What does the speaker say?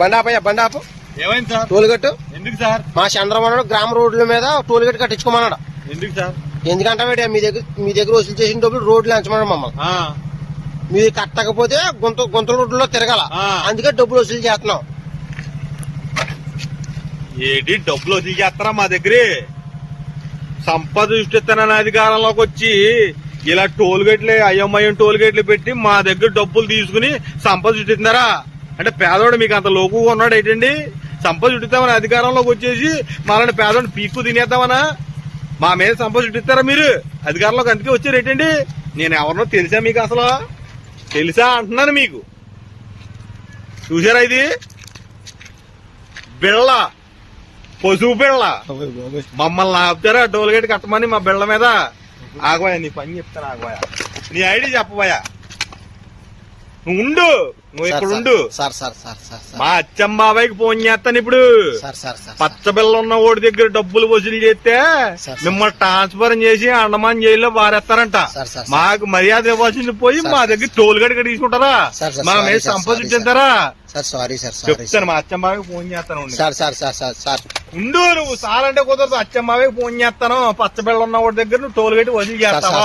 బండాపు ఏమైంది sir? Toll gate ఎందుకు sir? మా చంద్రబాబు గ్రామ రోడ్ల మీద టోల్ గేట్ కట్టించుకోమన్నాడు. ఎందుకు సార్? ఎందుకంటే మీ దగ్గర వసూలు చేసిన డబ్బులు రోడ్లు ఎంచమన్నాడు మమ్మల్ని. మీరు కట్టకపోతే గుంతల రోడ్లలో తిరగాల, అందుకే డబ్బులు వసూలు చేస్తున్నాం. ఏంటి డబ్బులు వసూలు చేస్తారా మా దగ్గర? సంపద సృష్టిస్తానని అధికారంలోకి వచ్చి ఇలా టోల్ గేట్లు అయ్యమ్మయ్యం టోల్ గేట్లు పెట్టి మా దగ్గర డబ్బులు తీసుకుని సంపద సృష్టిస్తున్నారా? అంటే పేదవాడు మీకు అంత లోకుగా ఉన్నాడు ఏంటండి? సంపద సృష్టిస్తామని అధికారంలోకి వచ్చేసి మాలాంటి పేదవాడిని పీక్కు తినేద్దామనా? మా మీద సంపద సృష్టిస్తారా మీరు అధికారంలోకి? అందుకే వచ్చారు ఏంటండి? నేను ఎవరినో తెలుసా మీకు? అసలు తెలుసా అంటున్నాను మీకు. చూసారా ఇది బిళ్ళ, పశువు బిళ్ళ. మమ్మల్ని ఆపుతారా టోల్ గేట్ కట్టమని మా బిళ్ళ మీద? ఆగబోయా, నీ పని చెప్తాను. ఆగబోయా, నీ ఐడి చెప్పబోయా. నువ్వు ఉండు, నువ్వు ఇక్కడ ఉండు. మా అచ్చం బాబాయ్కి ఫోన్ చేస్తాను ఇప్పుడు. పచ్చ బిళ్ళ ఉన్న ఓడి దగ్గర డబ్బులు వసూలు చేస్తే మిమ్మల్ని ట్రాన్స్ఫర్ చేసి అండమాన్ జైల్లో బారేస్తారంట. మాకు మర్యాద ఇవ్వాల్సింది పోయి మా దగ్గర టోల్ గేట్ తీసుకుంటారా? మా మీద సంపాదించారా? చెప్తాను, మా అచ్చం బాబాయ్కి ఫోన్ చేస్తాను. ఉండు, నువ్వు సార్ అంటే కుదరదు. అచ్చం బాబాయ్కి ఫోన్ చేస్తాను. పచ్చ బిళ్ళ ఉన్న ఓడి దగ్గర నువ్వు టోల్ గేట్ వసూలు చేస్తావా?